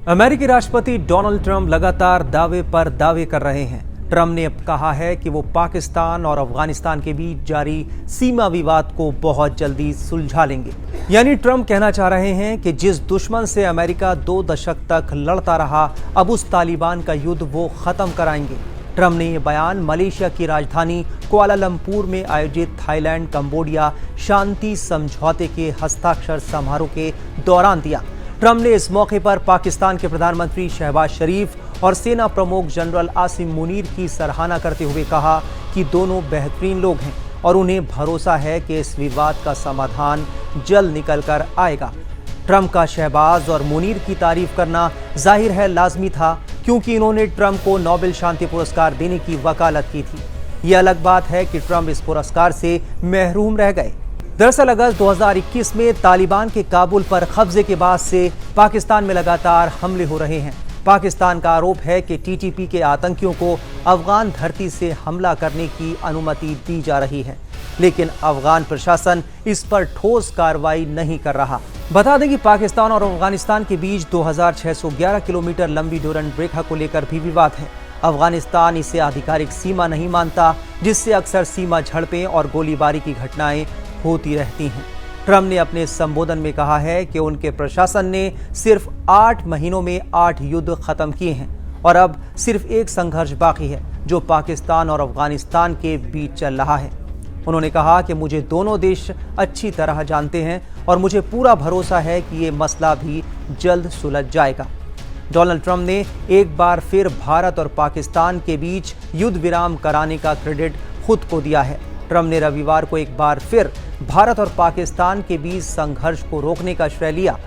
अमेरिकी राष्ट्रपति Donald Trump लगातार दावे पर दावे कर रहे हैं। ट्रंप ने अब कहा है कि वो पाकिस्तान और अफगानिस्तान के बीच जारी सीमा विवाद को बहुत जल्दी सुलझा लेंगे। यानी ट्रंप कहना चाह रहे हैं कि जिस दुश्मन से अमेरिका 2 दशक तक लड़ता रहा, अब उस तालिबान का युद्ध वो खत्म कराएंगे। ट्रंप ने ये बयान मलेशिया की राजधानी कुआलालंपुर में आयोजित थाईलैंड कंबोडिया शांति समझौते के हस्ताक्षर समारोह के दौरान दिया। ट्रंप ने इस मौके पर पाकिस्तान के प्रधानमंत्री शहबाज शरीफ और सेना प्रमुख जनरल आसिम मुनीर की सराहना करते हुए कहा कि दोनों बेहतरीन लोग हैं और उन्हें भरोसा है कि इस विवाद का समाधान जल्द निकल कर आएगा। ट्रंप का शहबाज और मुनीर की तारीफ करना जाहिर है लाजमी था, क्योंकि इन्होंने ट्रंप को नोबेल शांति पुरस्कार देने की वकालत की थी। ये अलग बात है कि ट्रंप इस पुरस्कार से महरूम रह गए। दरअसल अगस्त 2021 में तालिबान के काबुल पर कब्जे के बाद से पाकिस्तान में लगातार हमले हो रहे हैं। पाकिस्तान का आरोप है कि टीटीपी के आतंकियों को अफगान धरती से हमला करने की अनुमति दी जा रही है, लेकिन अफगान प्रशासन इस पर ठोस कार्रवाई नहीं कर रहा। बता दें कि पाकिस्तान और अफगानिस्तान के बीच 2611 किलोमीटर लंबी डोरंड रेखा को लेकर भी विवाद है। अफगानिस्तान इसे आधिकारिक सीमा नहीं मानता, जिससे अक्सर सीमा झड़पें और गोलीबारी की घटनाएं होती रहती हैं। ट्रंप ने अपने संबोधन में कहा है कि उनके प्रशासन ने सिर्फ 8 महीनों में 8 युद्ध खत्म किए हैं और अब सिर्फ एक संघर्ष बाकी है जो पाकिस्तान और अफगानिस्तान के बीच चल रहा है। उन्होंने कहा कि मुझे दोनों देश अच्छी तरह जानते हैं और मुझे पूरा भरोसा है कि ये मसला भी जल्द सुलझ जाएगा। डोनाल्ड ट्रंप ने एक बार फिर भारत और पाकिस्तान के बीच युद्ध विराम कराने का क्रेडिट खुद को दिया है। ट्रंप ने रविवार को एक बार फिर भारत और पाकिस्तान के बीच संघर्ष को रोकने का श्रेय लिया,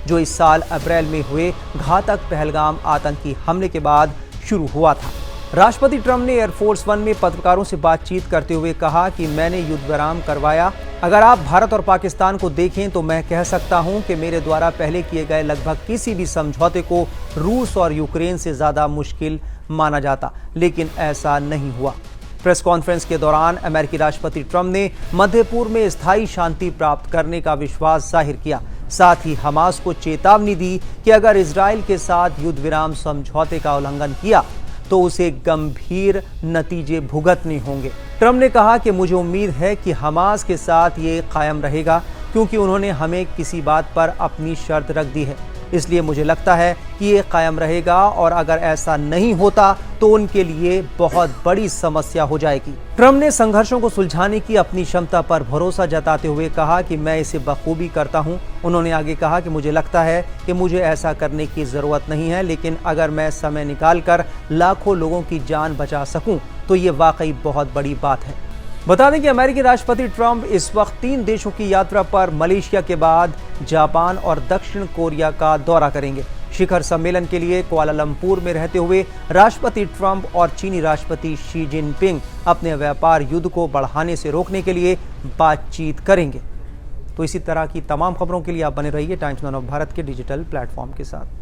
जो इस साल अप्रैल में हुए घातक पहलगाम आतंकी हमले के बाद शुरू हुआ था। राष्ट्रपति ट्रंप ने एयरफोर्स 1 में पत्रकारों से बातचीत करते हुए कहा कि मैंने युद्ध विराम करवाया। अगर आप भारत और पाकिस्तान को देखें तो मैं कह सकता हूं कि मेरे द्वारा पहले किए गए लगभग किसी भी समझौते को रूस और यूक्रेन से ज्यादा मुश्किल माना जाता, लेकिन ऐसा नहीं हुआ। प्रेस कॉन्फ्रेंस के दौरान अमेरिकी राष्ट्रपति ट्रंप ने मध्य पूर्व में स्थायी शांति प्राप्त करने का विश्वास जाहिर किया। साथ ही हमास को चेतावनी दी कि अगर इजराइल के साथ युद्ध विराम समझौते का उल्लंघन किया तो उसे गंभीर नतीजे भुगतने होंगे। ट्रंप ने कहा कि मुझे उम्मीद है कि हमास के साथ ये कायम रहेगा, क्योंकि उन्होंने हमें किसी बात पर अपनी शर्त रख दी है, इसलिए मुझे लगता है कि ये कायम रहेगा और अगर ऐसा नहीं होता तो उनके लिए बहुत बड़ी समस्या हो जाएगी। ट्रंप ने संघर्षों को सुलझाने की अपनी क्षमता पर भरोसा जताते हुए कहा कि मैं इसे बखूबी करता हूं। उन्होंने आगे कहा कि मुझे लगता है कि मुझे ऐसा करने की जरूरत नहीं है, लेकिन अगर मैं समय निकालकर लाखों लोगों की जान बचा सकूं तो ये वाकई बहुत बड़ी बात है। बता दें कि अमेरिकी राष्ट्रपति ट्रंप इस वक्त 3 देशों की यात्रा पर मलेशिया के बाद जापान और दक्षिण कोरिया का दौरा करेंगे। शिखर सम्मेलन के लिए कुआलालंपुर में रहते हुए राष्ट्रपति ट्रंप और चीनी राष्ट्रपति शी जिनपिंग अपने व्यापार युद्ध को बढ़ाने से रोकने के लिए बातचीत करेंगे। तो इसी तरह की तमाम खबरों के लिए आप बने रहिए टाइम्स नाउ ऑफ भारत के डिजिटल प्लेटफॉर्म के साथ।